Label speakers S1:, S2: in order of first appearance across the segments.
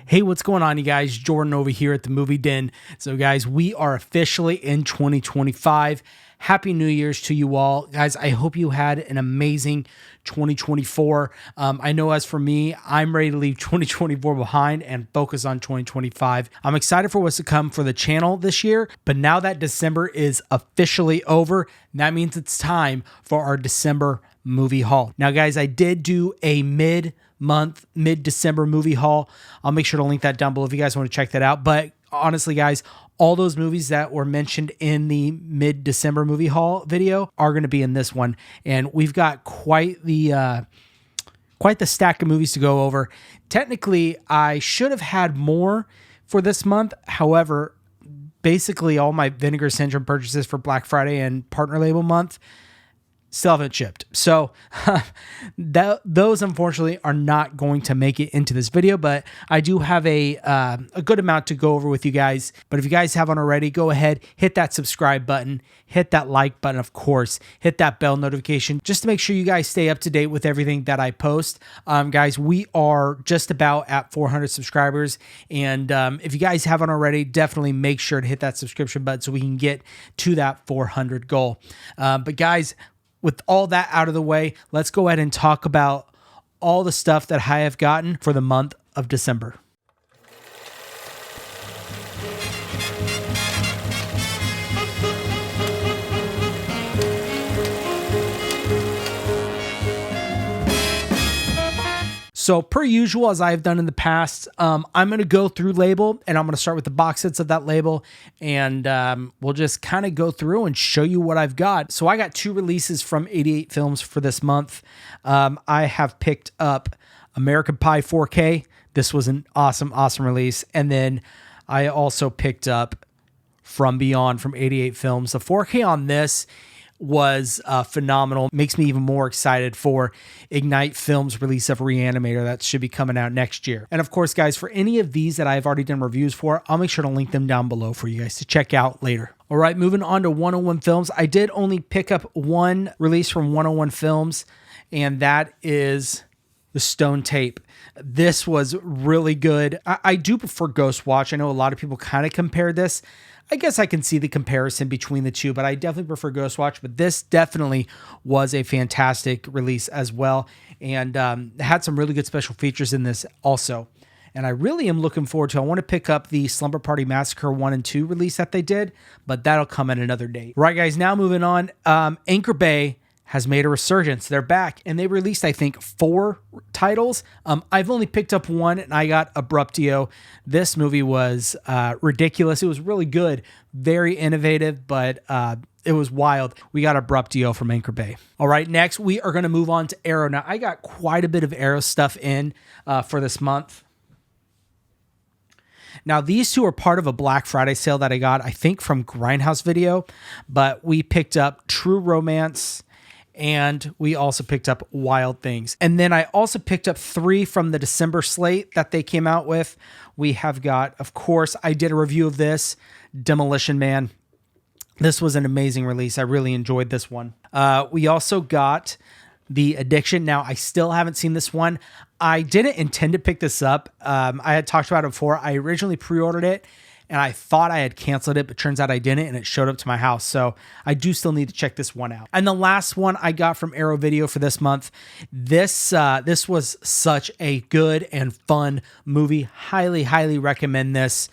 S1: Hey, what's going on, you guys? Jordan over here at the Movie Den. So, guys, we are officially in 2025. Happy New Year's to you all. Guys, I hope you had an amazing 2024. I know as for me, I'm ready to leave 2024 behind and focus on 2025. I'm excited for what's to come for the channel this year, but now that December is officially over, that means it's time for our December movie haul. Now, guys, I did do a mid-December movie haul. I'll make sure to link that down below if you guys want to check that out. But honestly, guys, all those movies that were mentioned in the mid-December movie haul video are going to be in this one. And we've got quite the stack of movies to go over. Technically, I should have had more for this month. However, basically all my Vinegar Syndrome purchases for Black Friday and Partner Label month still haven't shipped. So those unfortunately are not going to make it into this video, but I do have a good amount to go over with you guys. But if you guys haven't already, go ahead, hit that subscribe button, hit that like button, of course, hit that bell notification just to make sure you guys stay up to date with everything that I post. Guys, we are just about at 400 subscribers. And if you guys haven't already, definitely make sure to hit that subscription button so we can get to that 400 goal. But guys, with all that out of the way, let's go ahead and talk about all the stuff that I have gotten for the month of December. So per usual, as I've done in the past, I'm going to go through label and I'm going to start with the box sets of that label. And we'll just kind of go through and show you what I've got. So I got 2 releases from 88 Films for this month. I have picked up American Pie 4K. This was an awesome release. And then I also picked up From Beyond from 88 Films. The 4K on this was phenomenal. Makes me even more excited for Ignite Films' release of Reanimator that should be coming out next year. And of course, guys, for any of these that I've already done reviews for, I'll make sure to link them down below for you guys to check out later. All right, moving on to 101 Films. I did only pick up one release from 101 Films, and that is the Stone Tape. This was really good. I do prefer Ghost Watch. I know a lot of people kind of compare this. I guess I can see the comparison between the two, but I definitely prefer Ghost Watch. But this definitely was a fantastic release as well, and had some really good special features in this also. And I really am looking forward to, I want to pick up the Slumber Party Massacre 1 and 2 release that they did, but that'll come at another date. Right, guys, now moving on. Anchor Bay has made a resurgence. They're back, and they released, I think, 4 titles. I've only picked up 1, and I got Abruptio. This movie was ridiculous. It was really good, very innovative, but it was wild. We got Abruptio from Anchor Bay. All right, next we are going to move on to Arrow. Now, I got quite a bit of Arrow stuff in for this month. Now, these 2 are part of a Black Friday sale that I got, I think, from Grindhouse Video, but we picked up True Romance, and we also picked up Wild Things. And then I also picked up 3 from the December slate that they came out with. We have got, of course, I did a review of this, Demolition Man. This was an amazing release. I really enjoyed this one. We also got The Addiction. Now, I still haven't seen this one. I didn't intend to pick this up. I had talked about it before. I originally pre-ordered it, and I thought I had canceled it, but turns out I didn't, and it showed up to my house. So I do still need to check this one out. And the last one I got from Arrow Video for this month, this was such a good and fun movie. Highly recommend this.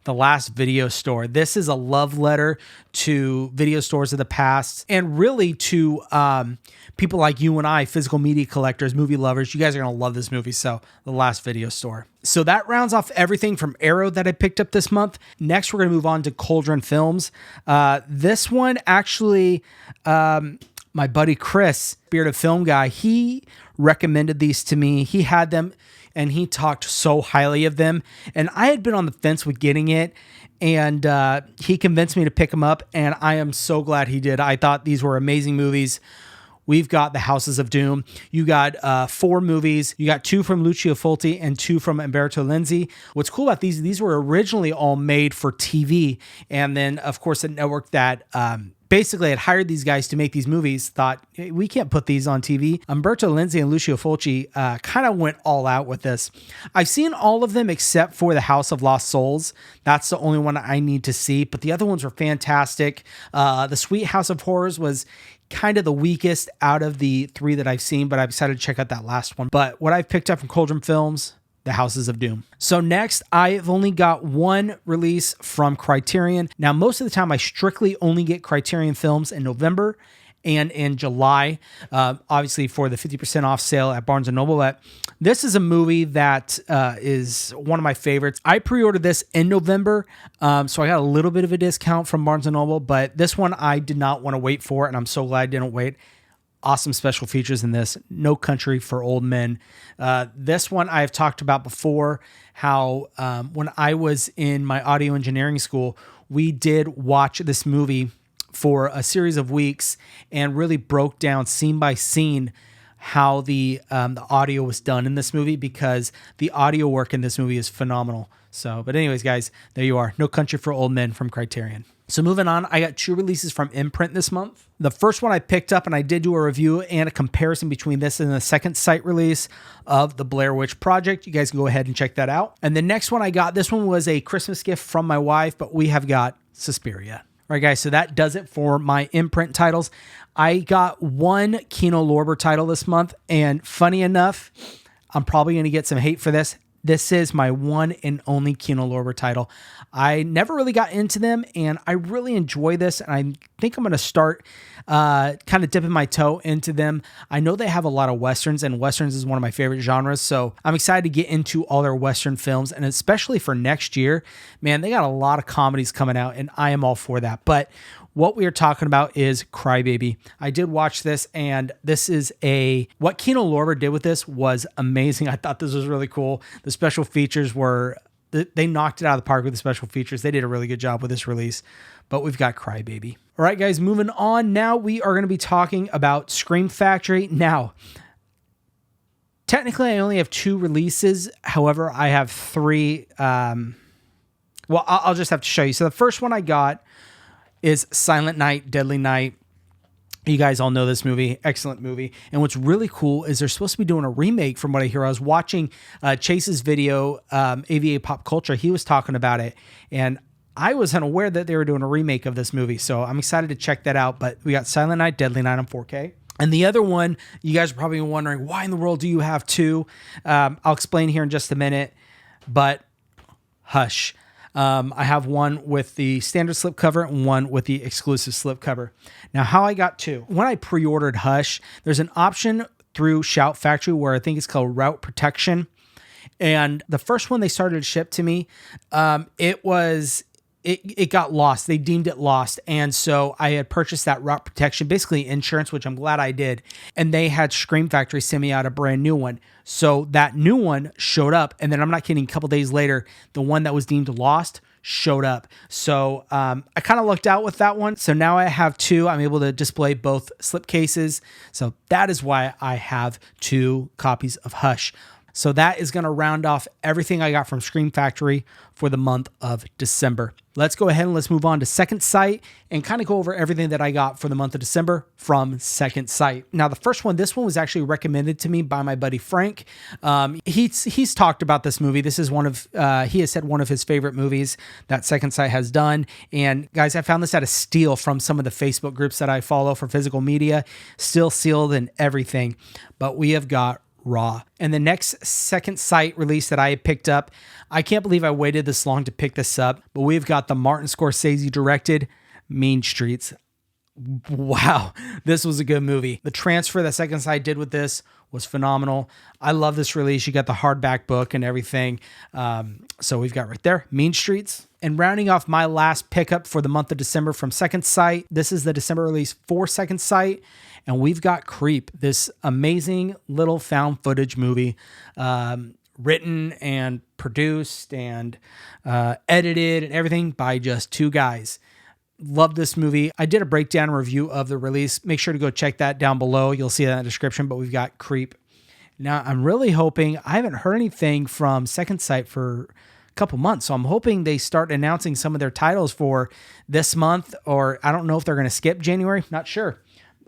S1: The Last Video Store. This is a love letter to video stores of the past, and really to people like you and I, physical media collectors, movie lovers. You guys are going to love this movie. So The Last Video Store. So that rounds off everything from Arrow that I picked up this month. Next, we're going to move on to Cauldron Films. This one actually, my buddy Chris, Spirit of Film guy, he recommended these to me. He had them, and he talked so highly of them. And I had been on the fence with getting it, and he convinced me to pick them up, and I am so glad he did. I thought these were amazing movies. we've got The Houses of Doom. You got 4 movies. You got 2 from Lucio Fulci and 2 from Umberto Lenzi. What's cool about these were originally all made for TV. And then, of course, a network that basically had hired these guys to make these movies thought, hey, we can't put these on TV. Umberto Lenzi and Lucio Fulci kind of went all out with this. I've seen all of them except for The House of Lost Souls. That's the only one I need to see, but the other ones were fantastic. The Sweet House of Horrors was kind of the weakest out of the 3 that I've seen, but I've decided to check out that last one. But what I've picked up from Cauldron Films, The Houses of Doom. So next, I've only got 1 release from Criterion. Now, most of the time, I strictly only get Criterion films in November and in July, obviously for the 50% off sale at Barnes & Noble. But this is a movie that is one of my favorites. I pre-ordered this in November, so I got a little bit of a discount from Barnes & Noble, but this one I did not want to wait for, and I'm so glad I didn't wait. Awesome special features in this. No Country for Old Men. This one I have talked about before, how when I was in my audio engineering school, we did watch this movie for a series of weeks and really broke down scene by scene how the audio was done in this movie, because the audio work in this movie is phenomenal. So, but anyways, guys, there you are. No Country for Old Men from Criterion. So moving on, I got 2 releases from Imprint this month. The first one I picked up, and I did do a review and a comparison between this and the second site release of the Blair Witch Project. You guys can go ahead and check that out. And the next one I got, this one was a Christmas gift from my wife, but we have got Suspiria. All right, guys, so that does it for my Imprint titles. I got 1 Kino Lorber title this month, and funny enough, I'm probably going to get some hate for this. This is my one and only Kino Lorber title. I never really got into them, and I really enjoy this, and I think I'm going to start kind of dipping my toe into them. I know they have a lot of Westerns, and Westerns is one of my favorite genres, so I'm excited to get into all their Western films, and especially for next year. Man, they got a lot of comedies coming out, and I am all for that. But what we are talking about is Crybaby. I did watch this, and this is what Kino Lorber did with this was amazing. I thought this was really cool. The special features they knocked it out of the park with the special features. They did a really good job with this release, but we've got Crybaby. All right, guys, moving on. Now we are going to be talking about Scream Factory. Now, technically I only have 2 releases. However, I have 3. I'll just have to show you. So the first one I got is Silent Night, Deadly Night. You guys all know this movie. Excellent movie. And what's really cool is they're supposed to be doing a remake from what I hear. I was watching Chase's video, AVA Pop Culture. He was talking about it, and I was unaware that they were doing a remake of this movie. So I'm excited to check that out. But we got Silent Night, Deadly Night on 4K. And the other one, you guys are probably wondering, why in the world do you have 2? I'll explain here in just a minute. But Hush. I have one with the standard slipcover and one with the exclusive slipcover. Now, how I got 2. When I pre-ordered Hush, there's an option through Shout Factory where I think it's called Route Protection. And the first one they started to ship to me, it got lost. They deemed it lost. And so I had purchased that route protection, basically insurance, which I'm glad I did. And they had Scream Factory send me out a brand new one. So that new one showed up. And then I'm not kidding, a couple days later, the one that was deemed lost showed up. So I kind of lucked out with that one. So now I have 2. I'm able to display both slipcases. So that is why I have 2 copies of Hush. So that is going to round off everything I got from Scream Factory for the month of December. Let's go ahead and let's move on to Second Sight and kind of go over everything that I got for the month of December from Second Sight. Now, the first one, this one was actually recommended to me by my buddy Frank. He's talked about this movie. This is he has said one of his favorite movies that Second Sight has done. And guys, I found this at a steal from some of the Facebook groups that I follow for physical media, still sealed and everything. But we have got Raw. And the next Second Sight release that I picked up, I can't believe I waited this long to pick this up, but we've got the Martin Scorsese directed Mean Streets. Wow, this was a good movie. The transfer that Second Sight did with this was phenomenal. I love this release. You got the hardback book and everything. So we've got right there, Mean Streets. And rounding off my last pickup for the month of December from Second Sight, this is the December release for Second Sight. And we've got Creep, this amazing little found footage movie, written and produced and edited and everything by just 2 guys. Love this movie. I did a breakdown review of the release. Make sure to go check that down below. You'll see that in the description, but we've got Creep. Now, I'm really hoping, I haven't heard anything from Second Sight for a couple months, so I'm hoping they start announcing some of their titles for this month, or I don't know if they're going to skip January. Not sure.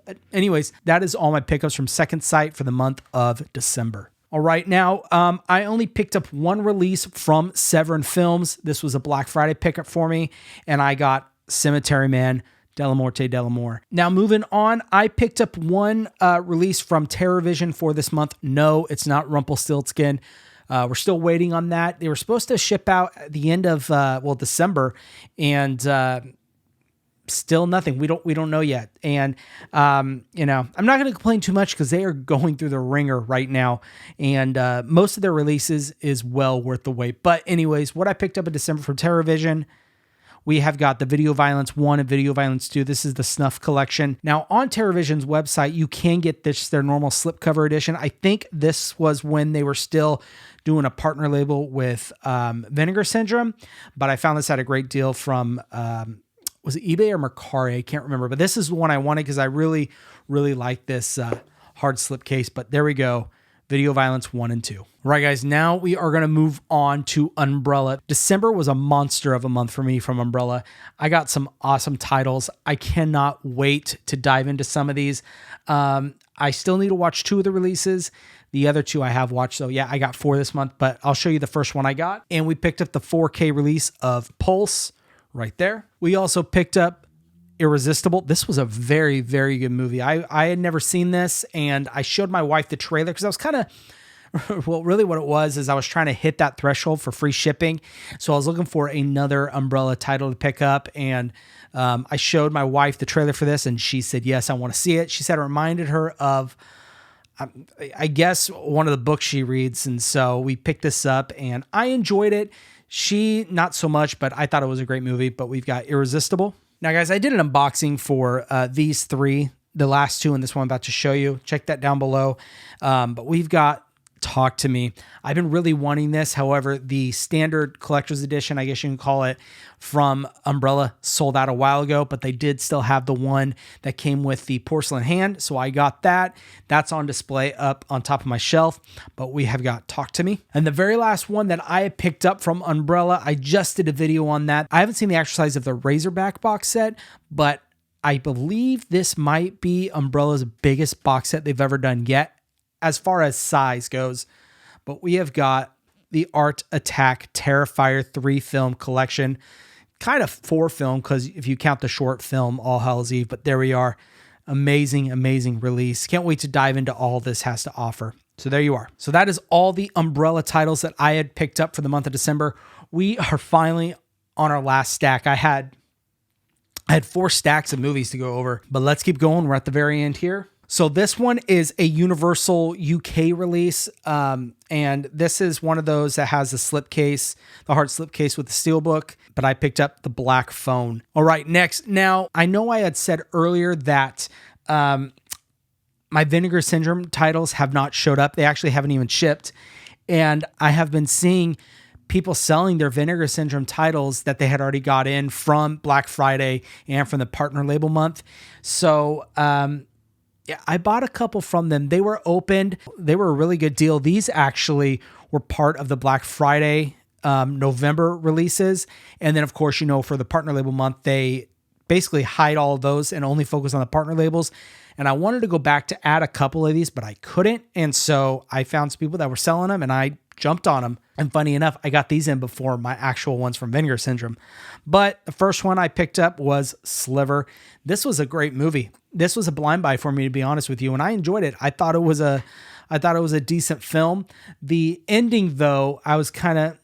S1: But anyways, that is all my pickups from Second Sight for the month of December. All right, now, I only picked up one release from Severin Films. This was a Black Friday pickup for me, and I got Cemetery Man, De La Morte de l'Amour. Now, moving on, I picked up one release from TerrorVision for this month. No, it's not Rumpelstiltskin. We're still waiting on that. They were supposed to ship out at the end of, December, and still nothing. We don't know yet. And, I'm not going to complain too much because they are going through the ringer right now. And most of their releases is well worth the wait. But anyways, what I picked up in December from TerrorVision, we have got the Video Violence 1 and Video Violence 2. This is the Snuff Collection. Now, on TerrorVision's website, you can get this, their normal slipcover edition. I think this was when they were still doing a partner label with Vinegar Syndrome, but I found this at a great deal from, was it eBay or Mercari? I can't remember, but this is the one I wanted because I really, really like this hard slip case. But there we go. Video Violence 1 and 2. All right, guys, now we are going to move on to Umbrella. December was a monster of a month for me from Umbrella. I got some awesome titles. I cannot wait to dive into some of these. I still need to watch 2 of the releases. The other 2 I have watched. So yeah, I got 4 this month, but I'll show you the first one I got. And we picked up the 4K release of Pulse right there. We also picked up Irresistible. This was a very, very good movie. I had never seen this, and I showed my wife the trailer because I was kind of, well, really what it was is I was trying to hit that threshold for free shipping. So I was looking for another Umbrella title to pick up, and I showed my wife the trailer for this, and she said, yes, I want to see it. She said it reminded her of, I guess, one of the books she reads, and so we picked this up, and I enjoyed it. She, not so much, but I thought it was a great movie. But we've got Irresistible. Now, guys, I did an unboxing for these 3, the last 2, and this one I'm about to show you. Check that down below. But we've got Talk to Me. I've been really wanting this. However, the standard collector's edition, I guess you can call it, from Umbrella sold out a while ago, but they did still have the one that came with the porcelain hand. So I got that. That's on display up on top of my shelf, but we have got Talk to Me. And the very last one that I picked up from Umbrella, I just did a video on that. I haven't seen the actual size of the Razorback box set, but I believe this might be Umbrella's biggest box set they've ever done yet, as far as size goes. But we have got the Art Attack Terrifier 3 film collection, kind of 4 film, because if you count the short film, All Hallows Eve, but there we are. Amazing, amazing release. Can't wait to dive into all this has to offer. So there you are. So that is all the Umbrella titles that I had picked up for the month of December. We are finally on our last stack. I had 4 stacks of movies to go over, but let's keep going. We're at the very end here. So this one is a Universal UK release, and this is one of those that has a slipcase, the hard slipcase with the steelbook, but I picked up the black phone. All right, next. Now, I know I had said earlier that my Vinegar Syndrome titles have not showed up. They actually haven't even shipped, and I have been seeing people selling their Vinegar Syndrome titles that they had already got in from Black Friday and from the partner label month. So, yeah, I bought a couple from them. They were opened. They were a really good deal. These actually were part of the Black Friday November releases. And then, of course, for the partner label month, they basically hide all of those and only focus on the partner labels. And I wanted to go back to add a couple of these, but I couldn't. And so I found some people that were selling them, and I jumped on them. And funny enough, I got these in before my actual ones from Vinegar Syndrome. But the first one I picked up was Sliver. This was a great movie. This was a blind buy for me, to be honest with you, and I enjoyed it. I thought it was a decent film. The ending, though, I was kind of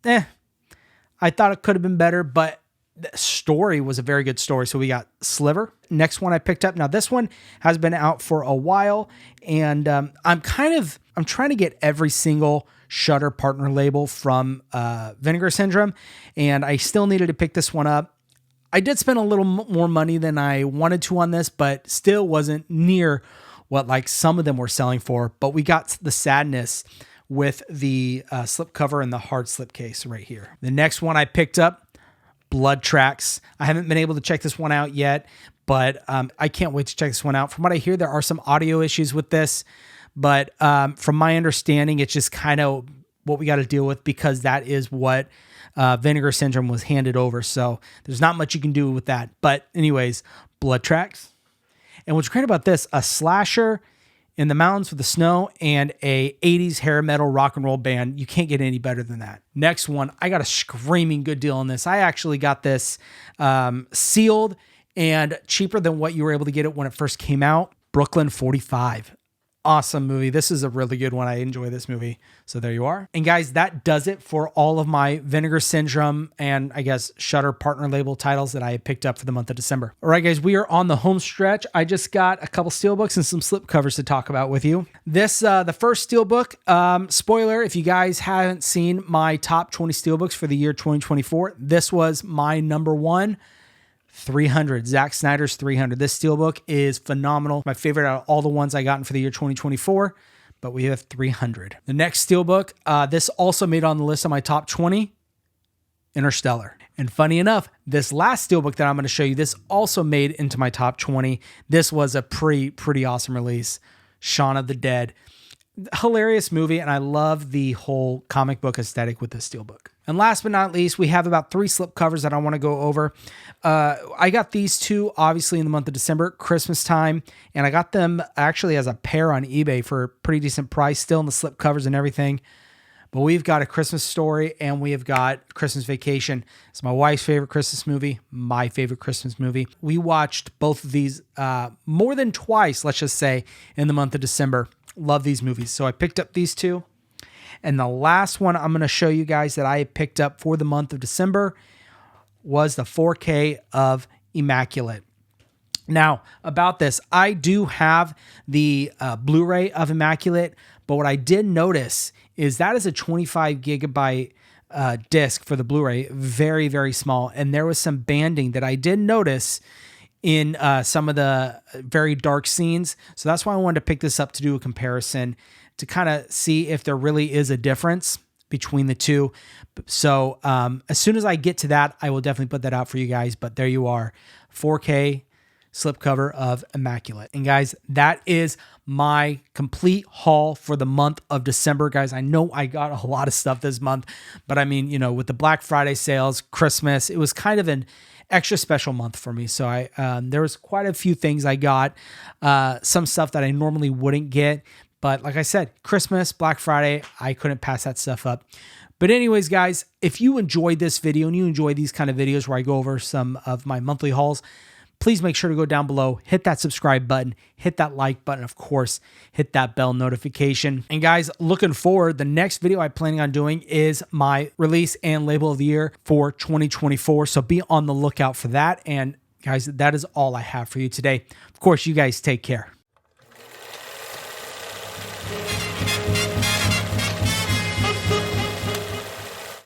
S1: I thought it could have been better, but the story was a very good story. So we got Sliver. Next one I picked up. Now this one has been out for a while, and I'm trying to get every single Shudder partner label from Vinegar Syndrome, and I still needed to pick this one up. I did spend a little more money than I wanted to on this, but still wasn't near what like some of them were selling for. But we got the Sadness with the slipcover and the hard slipcase right here. The next one I picked up, Blood Tracks. I haven't been able to check this one out yet, but I can't wait to check this one out. From what I hear, there are some audio issues with this, but from my understanding, it's just kind of what we got to deal with because that is what Vinegar Syndrome was handed over. So there's not much you can do with that. But anyways, Blood Tracks. And what's great about this, a slasher in the mountains with the snow and a 80s hair metal rock and roll band. You can't get any better than that. Next one, I got a screaming good deal on this. I actually got this sealed and cheaper than what you were able to get it when it first came out. Brooklyn 45. Awesome movie. This is a really good one. I enjoy this movie. So there you are. And guys, that does it for all of my Vinegar Syndrome and I guess Shutter partner label titles that I had picked up for the month of December. All right, guys, we are on the home stretch. I just got a couple steelbooks and some slip covers to talk about with you. This, the first steelbook, spoiler, if you guys haven't seen my top 20 steelbooks for the year 2024, this was my number one. 300, Zack Snyder's 300. This steelbook is phenomenal. My favorite out of all the ones I gotten for the year 2024, but we have 300. The next steelbook, this also made on the list of my top 20, Interstellar. And funny enough, this last steelbook that I'm going to show you, this also made into my top 20. This was a pretty awesome release. Shaun of the Dead. Hilarious movie, and I love the whole comic book aesthetic with this steelbook. And last but not least, we have about 3 slip covers that I want to go over. I got these two, obviously, in the month of December, Christmas time, and I got them actually as a pair on eBay for a pretty decent price, still in the slip covers and everything. But we've got A Christmas Story, and we have got Christmas Vacation. It's my wife's favorite Christmas movie, my favorite Christmas movie. We watched both of these more than twice, let's just say, in the month of December. Love these movies. So I picked up these two. And the last one I'm going to show you guys that I picked up for the month of December was the 4K of Immaculate. Now, about this, I do have the Blu-ray of Immaculate, but what I did notice is that is a 25 gigabyte disc for the Blu-ray, very, very small. And there was some banding that I did notice in some of the very dark scenes. So that's why I wanted to pick this up to do a comparison to kind of see if there really is a difference between the two. So as soon as I get to that, I will definitely put that out for you guys. But there you are, 4K slipcover of Immaculate. And guys, that is my complete haul for the month of December. Guys, I know I got a lot of stuff this month, but I mean, you know, with the Black Friday sales, Christmas, it was kind of an extra special month for me. So there was quite a few things I got, some stuff that I normally wouldn't get. But like I said, Christmas, Black Friday, I couldn't pass that stuff up. But anyways, guys, if you enjoyed this video and you enjoy these kind of videos where I go over some of my monthly hauls, please make sure to go down below, hit that subscribe button, hit that like button, of course, hit that bell notification. And guys, looking forward, the next video I'm planning on doing is my release and label of the year for 2024. So be on the lookout for that. And guys, that is all I have for you today. Of course, you guys take care.